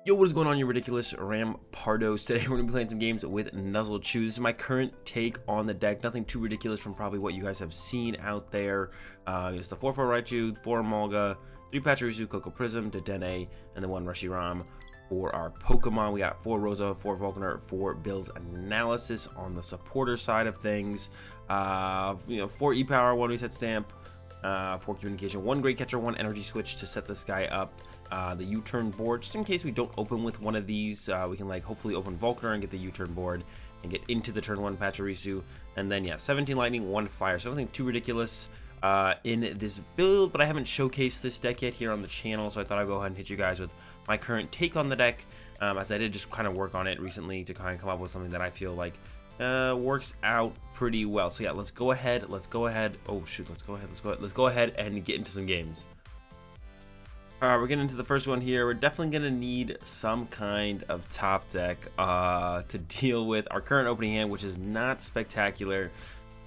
Yo, what is going on, you ridiculous Rampardos? Today we're going to be playing some games with Nuzzle. This is my current take on the deck. Nothing too ridiculous from probably what you guys have seen out there. It's the 4-4 Raichu, 4 Emolga, 3 Pachirisu, Koko Prism, Dedenne, and then 1 Reshiram for our Pokemon. We got 4 Rosa, 4 Volkner, 4 Bill's Analysis on the supporter side of things. 4 E-Power, 1 Reset Stamp, 4 Communication, 1 Great Catcher, 1 Energy Switch to set this guy up. The U-turn board, just in case we don't open with one of these, we can hopefully open Volkner and get the U-turn board and get into the turn 1 Pachirisu. And then 17 lightning, 1 fire, so nothing too ridiculous in this build, but I haven't showcased this deck yet here on the channel, so I thought I'd go ahead and hit you guys with my current take on the deck, as I did just kind of work on it recently to kind of come up with something that I feel like works out pretty well. So let's go ahead. Oh shoot, let's go ahead and get into some games. Alright, we're getting into the first one here. We're definitely going to need some kind of top deck to deal with our current opening hand, which is not spectacular.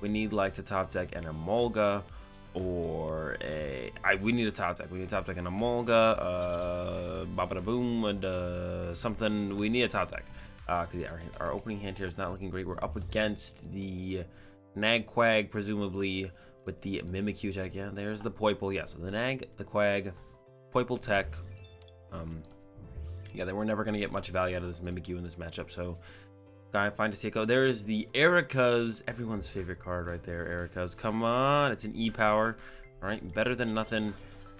We need the top deck and Emolga, or we need a top deck. We need a top deck and Emolga, Babadaboom, and something. We need a top deck. Because our opening hand here is not looking great. We're up against the Magquag, presumably, with the Mimikyu tech. Yeah, there's the Poiple. Yeah, so the Nag, the Quag, Poiple tech. They were never going to get much value out of this Mimikyu in this matchup, so find a Seiko. There is the Erica's, everyone's favorite card right there. Erica's, come on, it's an E-Power. All right, better than nothing.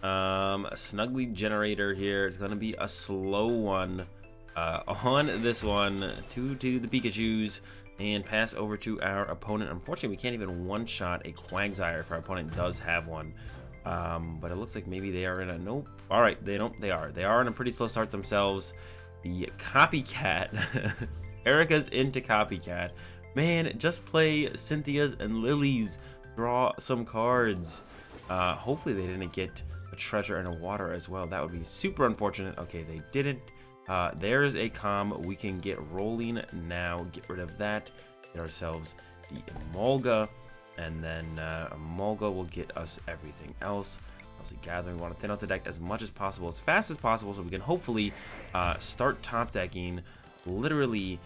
A Snuggly Generator here. It's going to be a slow one on this one. To the Pikachus, and pass over to our opponent. Unfortunately, we can't even one-shot a Quagsire if our opponent does have one. But it looks like maybe they are in a nope. All right, they are in a pretty slow start themselves. The Copycat. Erica's into Copycat. Man, just play Cynthia's and Lily's. Draw some cards. Hopefully they didn't get a treasure and a water as well. That would be super unfortunate. Okay, they didn't. There's a calm. We can get rolling now. Get rid of that. Get ourselves the Emolga. And then Emolga will get us everything else. Also gathering, we want to thin out the deck as much as possible, as fast as possible, so we can hopefully start top decking literally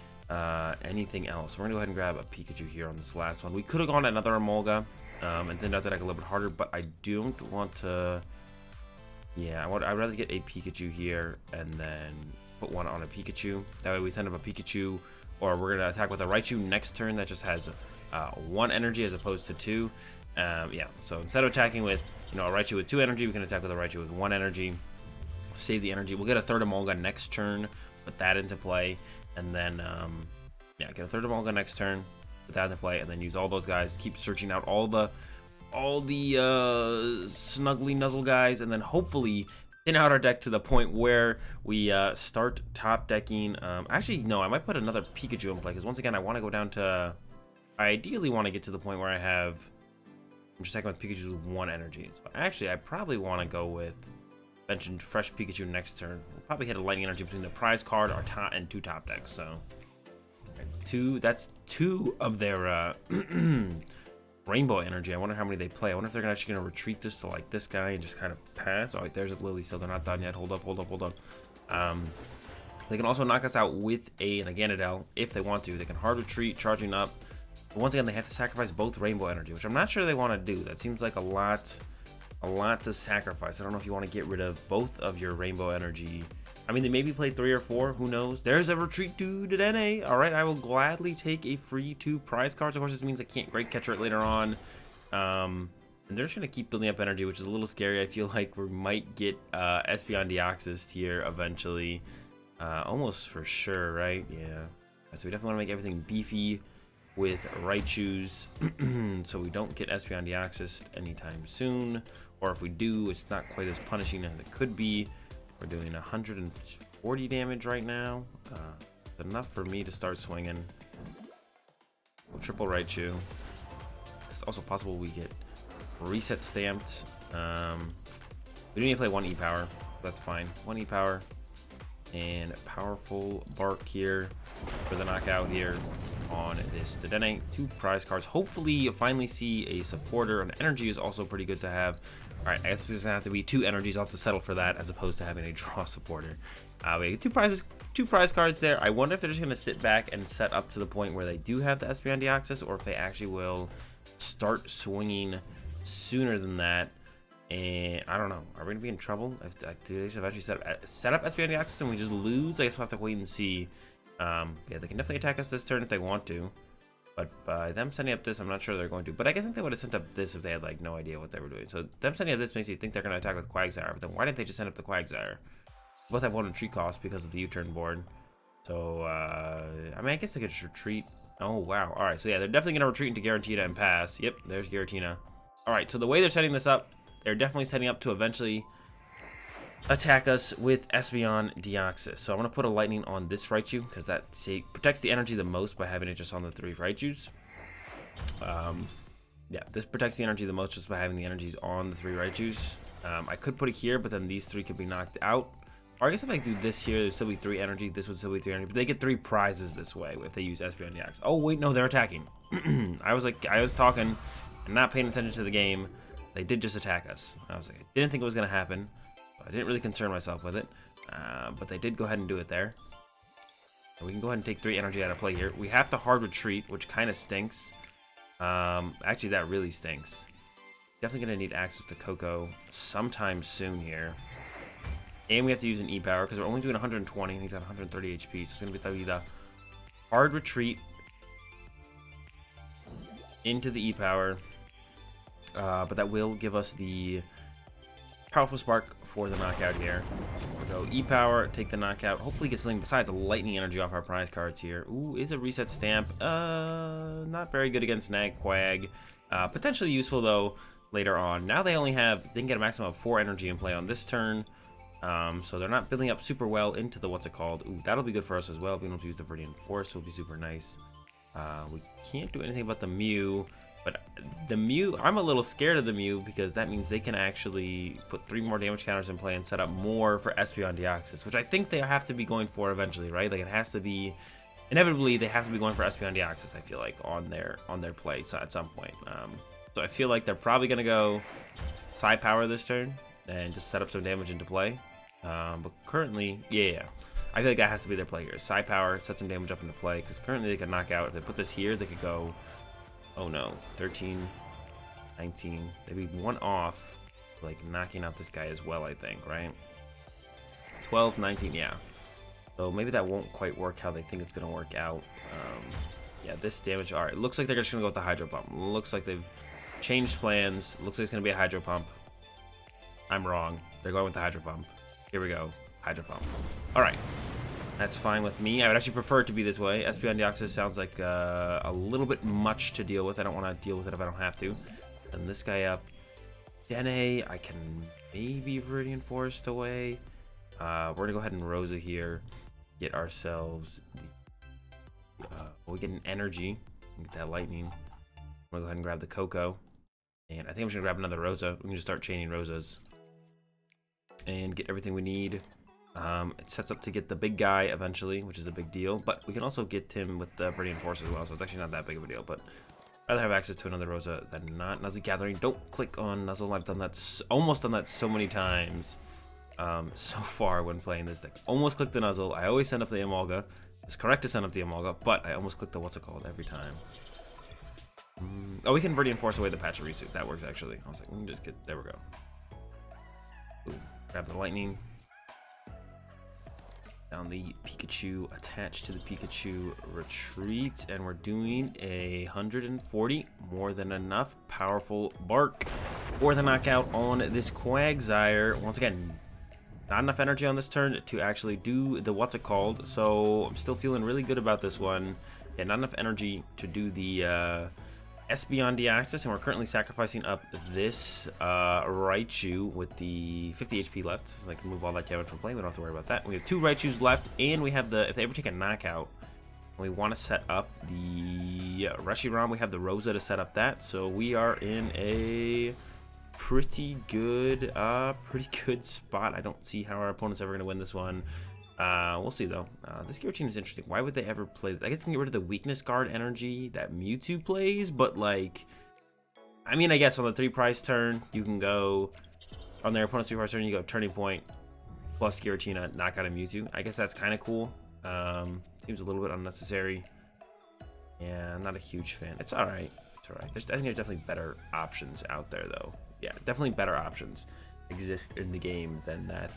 anything else. We're gonna go ahead and grab a Pikachu here on this last one. We could have gone another Emolga and thinned out the deck a little bit harder, but I don't want to. Yeah, I'd rather get a Pikachu here and then put one on a Pikachu. That way we send up a Pikachu, or we're gonna attack with a Raichu next turn that just has 1 energy as opposed to 2. So instead of attacking with a Raichu with 2 energy, we can attack with a Raichu with 1 energy. Save the energy. We'll get a third Emolga next turn, put that into play, and then get a third Emolga next turn, put that into play, and then use all those guys. Keep searching out all the snuggly Nuzzle guys, and then hopefully thin out our deck to the point where we start top decking. Actually, no, I might put another Pikachu in play, because once again, I want to go down to. I ideally want to get to the point where I'm just attacking with Pikachu with 1 energy. So actually, I probably want to go with mentioned fresh Pikachu next turn. We'll probably hit a lightning energy between the prize card, our top, and 2 top decks. So that's 2 of their rainbow energy. I wonder how many they play. I wonder if they're actually going to retreat this to this guy and just kind of pass. Oh, there's a Lily still. They're not done yet. Hold up. They can also knock us out with an Aganadel if they want to. They can hard retreat, charging up. But once again, they have to sacrifice both rainbow energy, which I'm not sure they want to do. That seems like a lot to sacrifice. I don't know if you want to get rid of both of your rainbow energy. I mean, they maybe play 3 or 4. Who knows? There's a retreat to Dedenne. All right, I will gladly take a free 2 prize cards. Of course, this means I can't Great Catcher it later on. And they're just going to keep building up energy, which is a little scary. I feel like we might get Espeon Deoxys here eventually. Almost for sure, right? Yeah. So we definitely want to make everything beefy with Raichus, so we don't get Espeon Deoxys anytime soon, or if we do, it's not quite as punishing as it could be. We're doing 140 damage right now, enough for me to start swinging. We'll triple Raichu. It's also possible we get reset stamped. We do need to play 1 E-Power, that's fine. 1 E-Power and powerful bark here for the knockout here on this Dedenne. 2 prize cards. Hopefully you finally see a supporter. An energy is also pretty good to have. All right, I guess it's gonna have to be 2 energies. I'll have to settle for that as opposed to having a draw supporter. We get two prize cards there. I wonder if they're just going to sit back and set up to the point where they do have the Espeon Deoxys, or if they actually will start swinging sooner than that. And I don't know. Are we going to be in trouble if they should actually set up Espeon Deoxys and we just lose? I guess we'll have to wait and see. Yeah, they can definitely attack us this turn if they want to. But by them sending up this, I'm not sure they're going to. But I think they would have sent up this if they had, like, no idea what they were doing. So them sending up this makes me think they're going to attack with Quagsire. But then why didn't they just send up the Quagsire? Both have one retreat cost because of the U-turn board. So, I mean, I guess they could just retreat. Oh, wow. All right, so yeah, they're definitely going to retreat into Giratina and pass. Yep, there's Giratina. All right, so the way they're setting this up, they're definitely setting up to eventually attack us with Espeon Deoxys. So I'm going to put a lightning on this Raichu because that protects the energy the most by having it just on the 3 Raichus. Yeah, this protects the energy the most just by having the energies on the 3 Raichus. I could put it here, but then these 3 could be knocked out. Or I guess if I do this here, there'd still be 3 energy. This would still be 3 energy. But they get 3 prizes this way if they use Espeon Deoxys. Oh, wait, no, they're attacking. I was talking and not paying attention to the game. They did just attack us. I was like, I didn't think it was going to happen. I didn't really concern myself with it, but they did go ahead and do it there. And we can go ahead and take 3 energy out of play here. We have to hard retreat, which kind of stinks. Actually, that really stinks. Definitely going to need access to Koko sometime soon here. And we have to use an E-Power because we're only doing 120 and he's at 130 HP. So it's going to be the hard retreat into the E-Power. But that will give us the powerful spark for the knockout here. We'll go E-Power, take the knockout. Hopefully get something besides a lightning energy off our prize cards here. Ooh, is a reset stamp. Not very good against Magquag. Potentially useful though later on. Now they can get a maximum of 4 energy in play on this turn. So they're not building up super well into the Ooh, that'll be good for us as well. Being able to use the Viridian Force will be super nice. We can't do anything about the Mew. But the Mew, I'm a little scared of the Mew because that means they can actually put 3 more damage counters in play and set up more for Espeon Deoxys, which I think they have to be going for eventually, right? Like it has to be, inevitably they have to be going for Espeon Deoxys, I feel like, on their play so at some point. So I feel like they're probably going to go Psy Power this turn and just set up some damage into play. But currently, yeah. I feel like that has to be their play here. Psy Power, set some damage up into play because currently they can knock out, if they put this here, they could go, oh no, 13, 19. They'd be 1 off, like knocking out this guy as well, I think, right? 12, 19, yeah. So maybe that won't quite work how they think it's going to work out. Yeah, this damage, all right. Looks like they're just going to go with the Hydro Pump. Looks like they've changed plans. Looks like it's going to be a Hydro Pump. I'm wrong. They're going with the Hydro Pump. Here we go. Hydro Pump. All right. That's fine with me. I would actually prefer it to be this way. Espeon Deoxys sounds like a little bit much to deal with. I don't want to deal with it if I don't have to. And this guy up. Dedenne, I can maybe Viridian Forest away. We're going to go ahead and Rosa here. Get ourselves we get an energy. Get that lightning. I'm going to go ahead and grab the Koko. And I think I'm just going to grab another Rosa. We can just start chaining Rosas. And get everything we need. It sets up to get the big guy eventually, which is a big deal. But we can also get him with the Viridian Force as well, so it's actually not that big of a deal. But I'd rather have access to another Rosa than not. Nuzzle Gathering. Don't click on Nuzzle. I've done that, almost done that so many times so far when playing this deck. Almost click the Nuzzle. I always send up the Emolga. It's correct to send up the Emolga, but I almost click the every time. Oh, we can Viridian Force away the Pachirisu. That works actually. I was like, we can just get, there we go. Ooh, grab the lightning. Down the Pikachu, attached to the Pikachu retreat, and we're doing 140, more than enough. Powerful bark for the knockout on this Quagsire. Once again, not enough energy on this turn to actually do the so I'm still feeling really good about this one. Yeah, not enough energy to do the Espeon Deoxys, and we're currently sacrificing up this Raichu with the 50 HP left. So I can move all that damage from play. We don't have to worry about that. We have 2 Raichus left, and we have if they ever take a knockout, we want to set up the Reshiram. We have the Rosa to set up that, so we are in a pretty good spot. I don't see how our opponent's ever going to win this one. We'll see though. This Giratina is interesting. Why would they ever play this? I guess they can get rid of the weakness guard energy that Mewtwo plays, but like, I mean, I guess on the 3 prize turn, you can go on their opponent's 3 prize turn, you go Turning Point, plus Giratina, knock out a Mewtwo. I guess that's kind of cool. Seems a little bit unnecessary. Yeah, I'm not a huge fan. It's all right. It's all right. I think there's definitely better options out there, though. Yeah, definitely better options exist in the game than that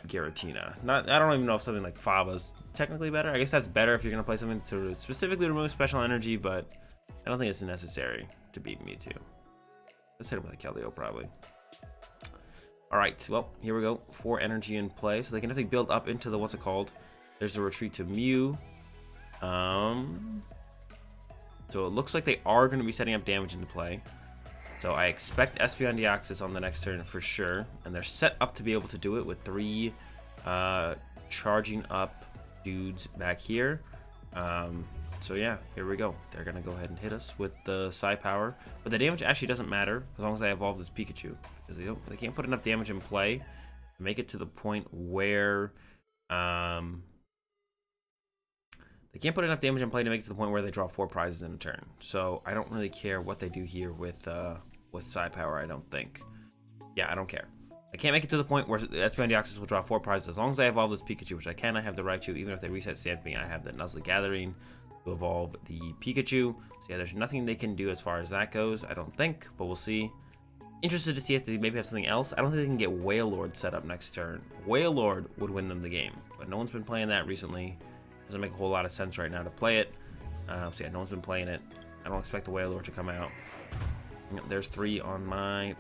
Giratina. I don't even know if something like Faba's technically better. I guess that's better if you're gonna play something to specifically remove special energy, but I don't think it's necessary to beat Mewtwo. Let's hit him with a Keldeo probably. All right, well, here we go. 4 energy in play, so they can definitely build up into the what's it called. There's the retreat to Mew. So it looks like they are going to be setting up damage into play. So I expect Espeon Deoxys on the next turn for sure. And they're set up to be able to do it with 3 charging up dudes back here. So yeah, here we go. They're going to go ahead and hit us with the Psi Power. But the damage actually doesn't matter as long as I evolve this Pikachu. Because they can't put enough damage in play to make it to the point where... They can't put enough damage in play to make it to the point where they draw 4 prizes in a turn. So I don't really care what they do here with Psi Power, I don't think. Yeah, I don't care. I can't make it to the point where Espeon Deoxys will draw 4 prizes. As long as I evolve this Pikachu, which I can, I have the Raichu. Even if they reset Stamping, I have the Nuzzle Gathering to evolve the Pikachu. So yeah, there's nothing they can do as far as that goes, I don't think, but we'll see. Interested to see if they maybe have something else. I don't think they can get Wailord set up next turn. Wailord would win them the game, but no one's been playing that recently. Doesn't make a whole lot of sense right now to play it. So yeah, no one's been playing it. I don't expect the Wailord to come out. There's 3 on my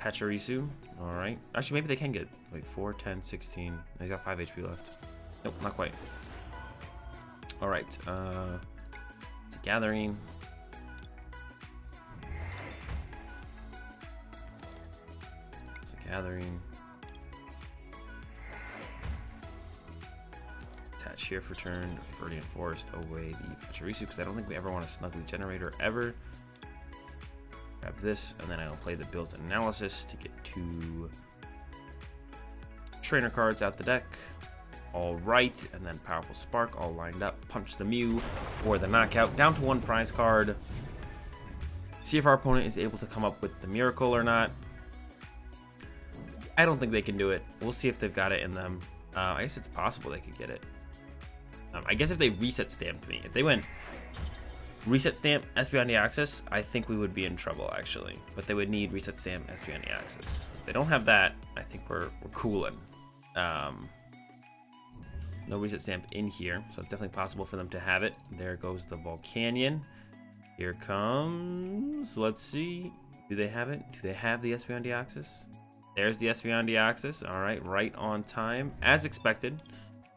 Pachirisu. Alright. Actually, maybe they can get... Wait, 4, 10, 16. He's got 5 HP left. Nope, not quite. Alright. It's a Gathering. It's a Gathering. Here for turn, Viridian Forest away the Pachirisu because I don't think we ever want a Snuggly Generator ever. Grab this, and then I'll play the Build Analysis to get 2 trainer cards out the deck. All right, and then Powerful Spark all lined up. Punch the Mew for the knockout. Down to 1 prize card. See if our opponent is able to come up with the Miracle or not. I don't think they can do it. We'll see if they've got it in them. I guess it's possible they could get it. I guess if they reset stamped me, if they went reset stamp Espeon Deoxys, I think we would be in trouble actually. But they would need reset stamp Espeon Deoxys. If they don't have that, I think we're cooling. No reset stamp in here, so it's definitely possible for them to have it. There goes the Volcanion. Here comes. Let's see. Do they have it? Do they have the Espeon Deoxys? There's the Espeon Deoxys. All right, right on time as expected.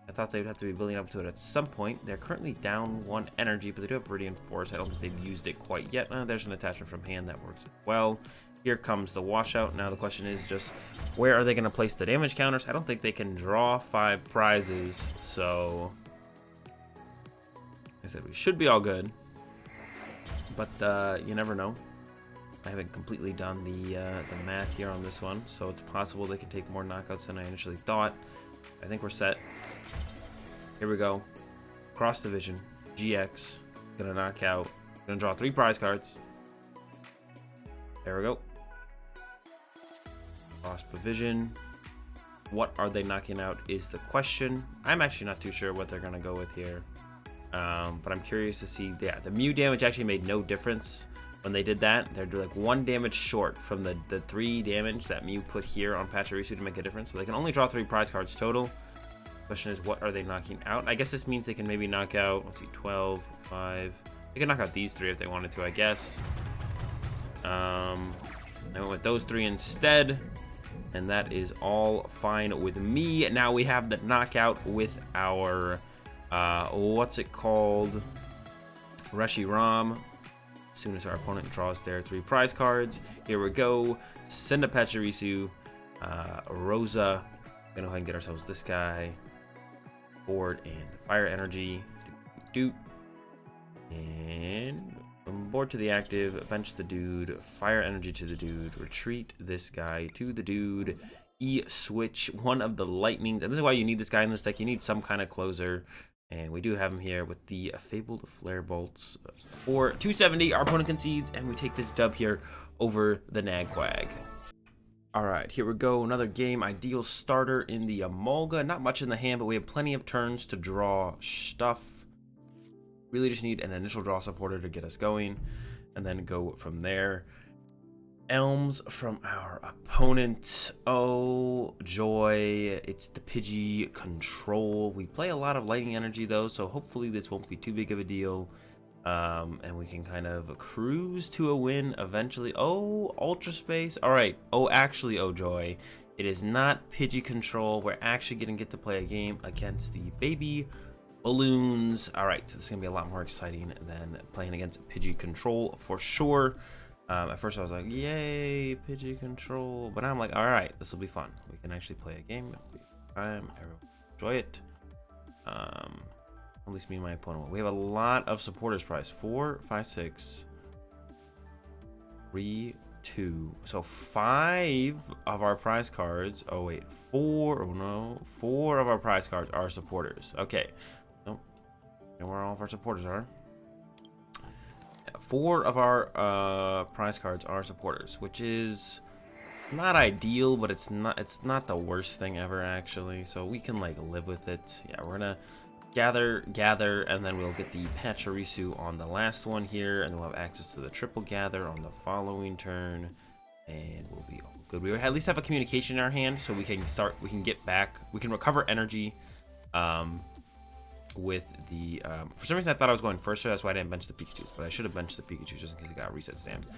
I thought they would have to be building up to it at some point. They're currently down 1 energy, but they do have Viridian Force. I don't think they've used it quite yet. There's an attachment from hand that works as well. Here comes the washout. Now the question is just where are they going to place the damage counters? I don't think they can draw 5 prizes, so I said we should be all good. But you never know. I haven't completely done the math here on this one, so it's possible they can take more knockouts than I initially thought. I think we're set. Here we go. Cross Division. GX. Gonna knock out. Gonna draw 3 prize cards. There we go. Cross Division. What are they knocking out is the question. I'm actually not too sure what they're gonna go with here. But I'm curious to see. Yeah, the Mew damage actually made no difference when they did that. They're like 1 damage short from the 3 damage that Mew put here on Pachirisu to make a difference. So they can only draw 3 prize cards total. Question is, what are they knocking out? I guess this means they can maybe knock out, let's see, 12, 5. They can knock out these 3 if they wanted to, I guess. I went with those 3 instead, and that is all fine with me. Now we have the knockout with our, what's it called? Reshiram. As soon as our opponent draws their 3 prize cards. Here we go. Send a Pachirisu. Rosa. Gonna go ahead and get ourselves this guy. Board and the fire energy. And board to the active. Bench the dude. Fire energy to the dude. Retreat this guy to the dude. E-switch one of the lightnings. And this is why you need this guy in this deck. You need some kind of closer. And we do have him here with the Fabled Flare Bolts for 270. Our opponent concedes, and we take this dub here over the Magquag. All right, here we go. Another game. Ideal starter in the Emolga. Not much in the hand, but we have plenty of turns to draw stuff. Really just need an initial draw supporter to get us going, and then go from there. Elms from our opponent. Oh, joy. It's the Pidgey control. We play a lot of lightning energy, though, so hopefully this won't be too big of a deal. And we can kind of cruise to a win eventually. Oh, Ultra Space. All right. Oh, actually, oh joy. It is not Pidgey control. We're actually going to get to play a game against the baby balloons. All right. So this is going to be a lot more exciting than playing against Pidgey control for sure. At first I was like, yay, Pidgey control. But now I'm like, all right, this will be fun. We can actually play a game. It'll be fun. Everyone enjoy it. At least me and my opponent. We have a lot of supporters prize. 4, 5, 6, 3, 2. So 5 of our prize cards. Oh wait, 4. Oh no, 4 of our prize cards are supporters. Okay. Nope. Know where all of our supporters are. 4 of our prize cards are supporters, which is not ideal, but it's not the worst thing ever actually. So we can like live with it. Yeah, we're gonna gather, and then we'll get the Pachirisu on the last one here, and we'll have access to the triple gather on the following turn, and we'll be all good. We at least have a communication in our hand, so we can get back, we can recover energy with the for some reason I thought I was going first, so that's why I didn't bench the Pikachus, but I should have benched the Pikachu just in case it got reset stamped.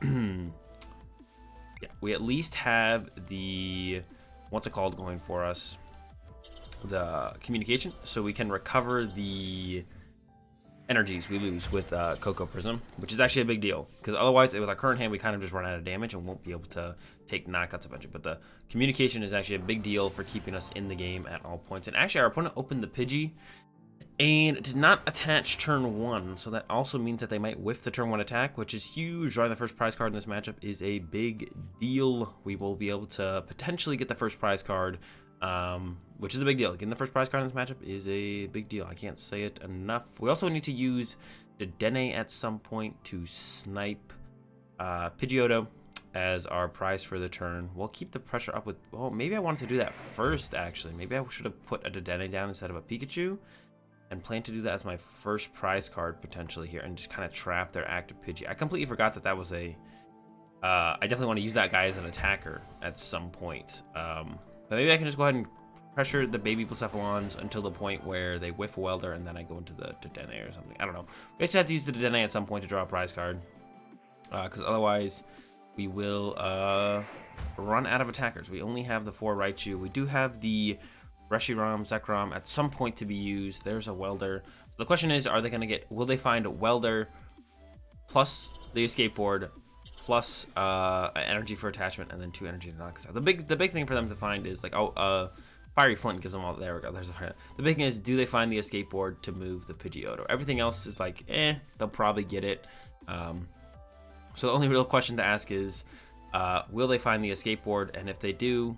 Yeah, we at least have the what's it called going for us, the communication, so we can recover the energies we lose with Koko Prism, which is actually a big deal, because otherwise with our current hand we kind of just run out of damage and won't be able to take knockouts eventually. But the communication is actually a big deal for keeping us in the game at all points. And actually our opponent opened the Pidgey and did not attach turn 1, so that also means that they might whiff the turn 1 attack, which is huge. Drawing the first prize card in this matchup is a big deal. We will be able to potentially get the first prize card, which is a big deal. Getting the first prize card in this matchup is a big deal. I can't say it enough. We also need to use Dedenne at some point to snipe Pidgeotto as our prize for the turn. We'll keep the pressure up with... Oh, maybe I wanted to do that first, actually. Maybe I should have put a Dedenne down instead of a Pikachu and plan to do that as my first prize card potentially here and just kind of trap their active Pidgey. I completely forgot that that was a... I definitely want to use that guy as an attacker at some point. But maybe I can just go ahead and pressure the baby Blacephalons until the point where they whiff a welder, and then I go into the Dedenne or something. I don't know. We just have to use the Dedenne at some point to draw a prize card, because otherwise we will run out of attackers. We only have the 4 Raichu. We do have the Reshiram Zekrom at some point to be used. There's a welder. So the question is, are they going to get... Will they find a welder plus the escape board plus energy for attachment, and then 2 energy to knock us out? The big thing for them to find is like, Fiery Flint gives them all. There we go. There's the big thing is, do they find the escape board to move the Pidgeotto? Everything else is like, they'll probably get it. So the only real question to ask is, will they find the escape board? And if they do,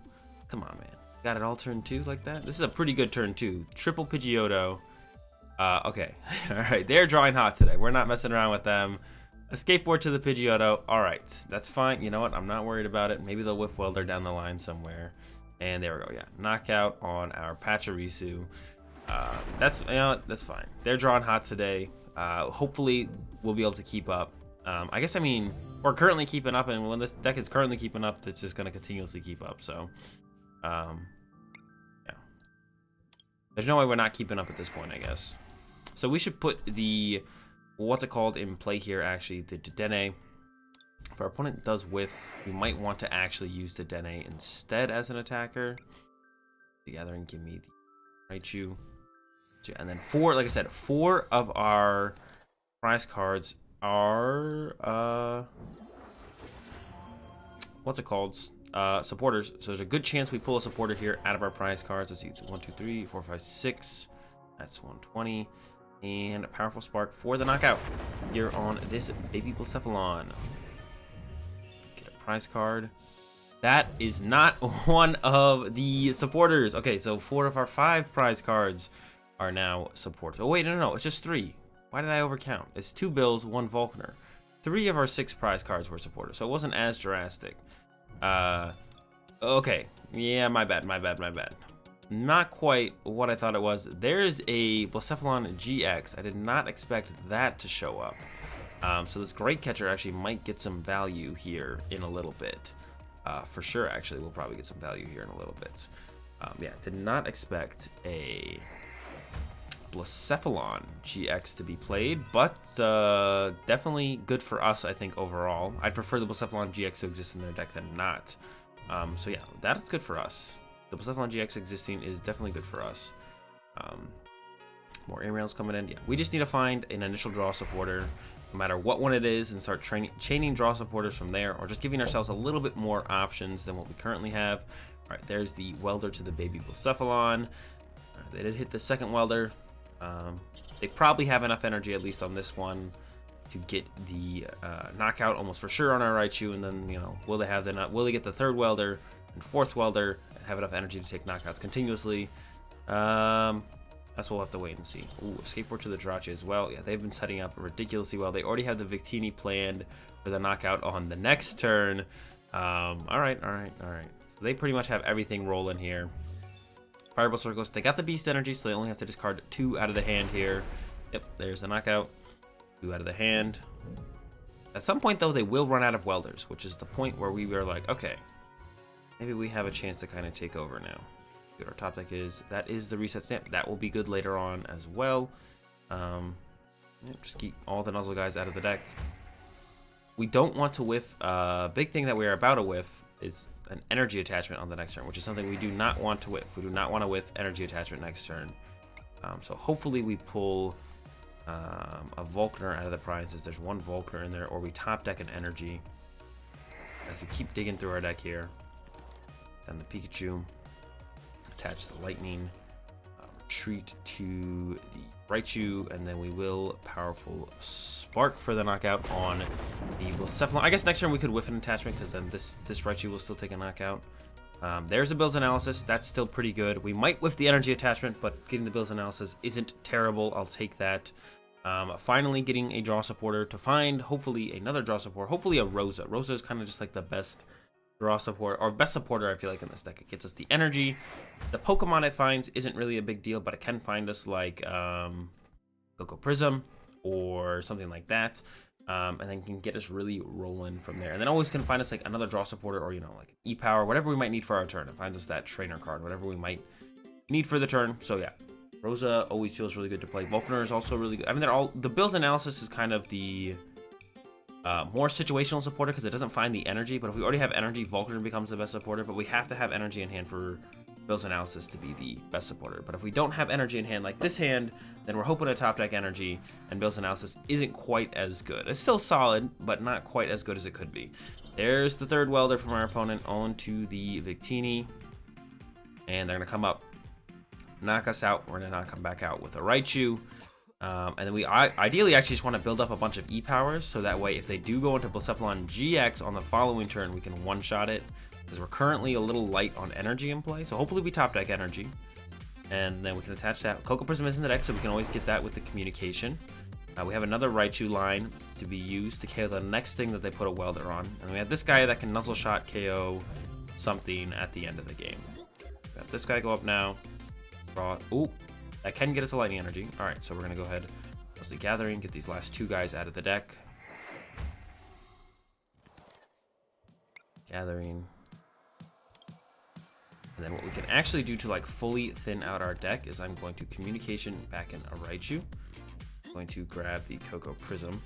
come on, man, got it all turn 2 like that. This is a pretty good turn 2. Triple Pidgeotto. Okay, all right. They're drawing hot today. We're not messing around with them. A skateboard to the Pidgeotto. All right, that's fine. You know what? I'm not worried about it. Maybe they'll whiff welder down the line somewhere. And there we go. Yeah, knockout on our Pachirisu. That's that's fine. They're drawing hot today. Hopefully we'll be able to keep up. I guess, I mean, we're currently keeping up, and when this deck is currently keeping up, it's just going to continuously keep up. So, yeah. There's no way we're not keeping up at this point, I guess. So we should put the what's it called in play here, actually, the Dedenne. If our opponent does whiff, we might want to actually use the Dedenne instead as an attacker. The Gathering, give me the Raichu. And then 4, like I said, 4 of our prize cards are, what's it called? Supporters. So there's a good chance we pull a supporter here out of our prize cards. Let's see, it's 1, 2, 3, 4, 5, 6. That's 120. And a powerful spark for the knockout here on this baby Blacephalon. Get a prize card. That is not one of the supporters. Okay, so 4 of our 5 prize cards are now supporters. Oh wait, no, it's just 3. Why did I overcount? It's 2 Bills, 1 Volkner. 3 of our 6 prize cards were supporters, so it wasn't as drastic. Okay. Yeah, my bad. Not quite what I thought it was. There's a Reshiram GX. I did not expect that to show up. So this Great Catcher actually might get some value here in a little bit. For sure, actually, we'll probably get some value here in a little bit. Yeah, did not expect a Reshiram GX to be played, but definitely good for us, I think, overall. I'd prefer the Reshiram GX to exist in their deck than not. So yeah, that's good for us. The Reshiram GX existing is definitely good for us. More aerials coming in. Yeah, we just need to find an initial draw supporter, no matter what one it is, and start chaining draw supporters from there, or just giving ourselves a little bit more options than what we currently have. All right, there's the welder to the baby Reshiram. They did hit the second welder. They probably have enough energy, at least on this one, to get the knockout almost for sure on our Raichu, and then, you know, will they get the third welder and fourth welder and have enough energy to take knockouts continuously? That's what we'll have to wait and see. Ooh, skateboard to the Jirachi as well. Yeah, they've been setting up ridiculously well. They already have the Victini planned for the knockout on the next turn. All right. So they pretty much have everything rolling here. Fireball Circles. They got the Beast Energy, so they only have to discard 2 out of the hand here. Yep, there's the knockout. 2 out of the hand. At some point, though, they will run out of welders, which is the point where we were like, okay, maybe we have a chance to kind of take over now. What our top deck is. That is the reset stamp. That will be good later on as well. Just keep all the Nuzzle guys out of the deck. We don't want to whiff. Big thing that we are about to whiff is an energy attachment on the next turn, which is something we do not want to whiff. We do not want to whiff energy attachment next turn. So hopefully we pull a Volkner out of the prizes. There's one Volkner in there, or we top deck an energy as we keep digging through our deck here. Then the Pikachu. Attach the lightning, retreat to the Raichu, and then we will powerful spark for the knockout on the Reshiram. I guess next turn we could whiff an attachment, because then this Raichu will still take a knockout. There's a Bill's Analysis. That's still pretty good. We might whiff the energy attachment, but getting the Bill's Analysis isn't terrible. I'll take that. Finally getting a draw supporter to find hopefully another draw support. Hopefully a Rosa. Rosa is kind of just like the best draw support, or best supporter, I feel like, in this deck. It gets us the energy. The Pokemon it finds isn't really a big deal, but it can find us like Coco Prism or something like that, and then can get us really rolling from there. And then always can find us like another draw supporter, or, you know, like E-Power, whatever we might need for our turn. It finds us that trainer card, whatever we might need for the turn. So yeah, Rosa always feels really good to play. Volkner is also really good. I mean, they're all, the Bill's Analysis is kind of the more situational supporter, because it doesn't find the energy, but if we already have energy, Volkner becomes the best supporter, but we have to have energy in hand for Bill's Analysis to be the best supporter. But if we don't have energy in hand, like this hand, then we're hoping to top deck energy, and Bill's Analysis isn't quite as good. It's still solid, but not quite as good as it could be. There's the third welder from our opponent onto the Victini, and they're going to come up, knock us out. We're going to knock them back out with a Raichu. And then we ideally actually just want to build up a bunch of E-Powers, so that way if they do go into Reshiram GX on the following turn, we can one-shot it, because we're currently a little light on energy in play. So hopefully we top deck energy, and then we can attach that. Coco Prism is in the deck, so we can always get that with the communication. We have another Raichu line to be used to KO the next thing that they put a welder on. And we have this guy that can Nuzzle Shot KO something at the end of the game. We have this guy go up now. Draw. Ooh. That can get us a lightning energy. Alright, so we're going to go ahead, mostly gathering, get these last 2 guys out of the deck. Gathering. And then what we can actually do to like fully thin out our deck is I'm going to communication back in a Raichu. I'm going to grab the Coco Prism.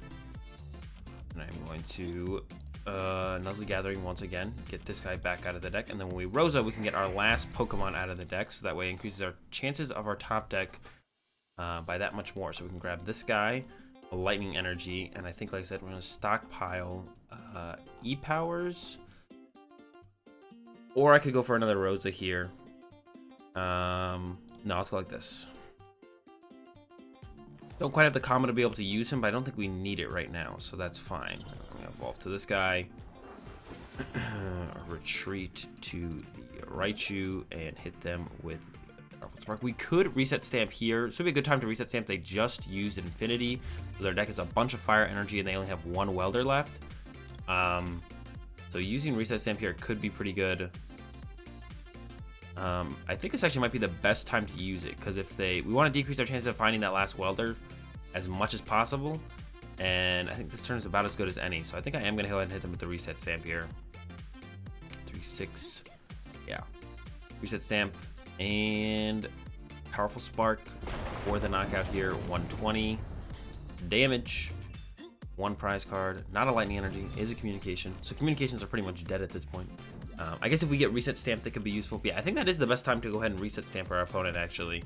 And I'm going to Nuzzle Gathering once again, get this guy back out of the deck, and then when we Rosa, we can get our last Pokemon out of the deck, so that way it increases our chances of our top deck by that much more. So we can grab this guy, a Lightning Energy, and I think, like I said, we're going to stockpile E-Powers, or I could go for another Rosa here. No, let's go like this. Don't quite have the combo to be able to use him, but I don't think we need it right now, so that's fine. I'm gonna evolve to this guy. Retreat to the Raichu and hit them with Powerful Spark. We could reset stamp here. This would be a good time to reset stamp. They just used Infinity, so their deck is a bunch of fire energy and they only have 1 welder left. So using Reset Stamp here could be pretty good. I think this actually might be the best time to use it, because if we want to decrease our chances of finding that last welder as much as possible, and I think this turn is about as good as any, so I think I am going to go ahead and hit them with the Reset Stamp here. 3-6, yeah, Reset Stamp, and Powerful Spark for the knockout here. 120 damage, 1 prize card, not a Lightning Energy, is a Communication, so Communications are pretty much dead at this point. I guess if we get Reset Stamp, that could be useful. But yeah, I think that is the best time to go ahead and Reset Stamp our opponent, actually.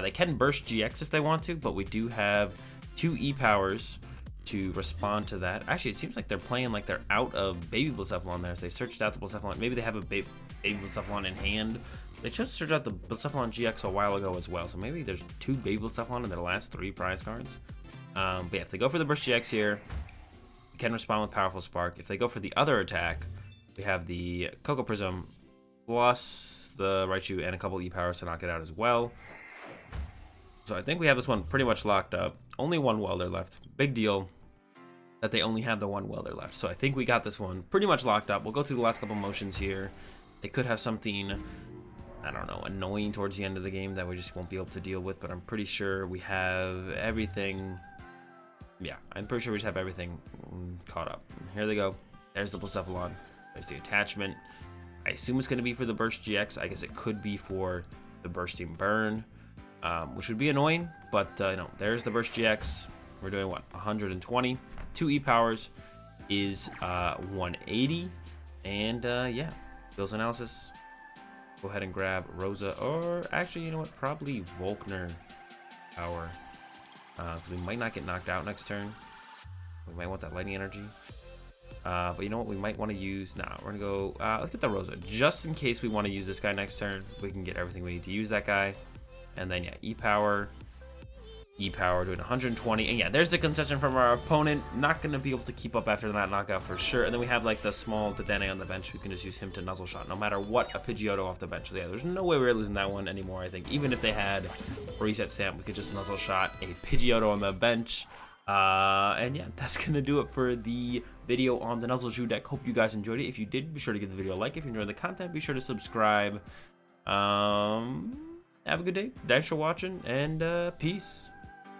They can burst GX if they want to, but we do have 2 E-Powers to respond to that. Actually, it seems like they're playing like they're out of Baby Blacephalon there. So they searched out the Blacephalon. Maybe they have a Baby Blacephalon in hand. They chose to search out the Blacephalon GX a while ago as well. So maybe there's 2 Baby Blacephalon in their last 3 prize cards. But yeah, if they go for the burst GX here, we can respond with Powerful Spark. If they go for the other attack, we have the Koko Prism plus the Raichu and a couple E-Powers to knock it out as well. So I think we have this one pretty much locked up. Only 1 welder left. Big deal that they only have the 1 welder left. So I think we got this one pretty much locked up. We'll go through the last couple motions here. They could have something, I don't know, annoying towards the end of the game that we just won't be able to deal with, but I'm pretty sure we have everything. Yeah, I'm pretty sure we just have everything caught up. Here they go. There's the Blacephalon. There's the attachment. I assume it's going to be for the Burst GX. I guess it could be for the Bursting Burn, which would be annoying, but no, there's the Burst GX. We're doing what? 120. 2 E-Powers is 180. And yeah, Bill's Analysis. Go ahead and grab Rosa, or actually, you know what? Probably Volkner Power. Because we might not get knocked out next turn. We might want that Lightning Energy. But you know what, we might want to use, we're gonna go, let's get the Rosa, just in case we want to use this guy next turn. We can get everything we need to use that guy. And then yeah, E-Power doing 120, and yeah, there's the concession from our opponent. Not gonna be able to keep up after that knockout for sure. And then we have like the small Dedenne on the bench. We can just use him to Nuzzle Shot no matter what, a Pidgeotto off the bench. So yeah, there's no way we're losing that one anymore. I think even if they had a Reset Stamp, we could just Nuzzle Shot a Pidgeotto on the bench. And yeah, that's gonna do it for the video on the AzulGG deck. Hope you guys enjoyed it. If you did, be sure to give the video a like. If you enjoyed the content, be sure to subscribe. Have a good day. Thanks for watching, and peace.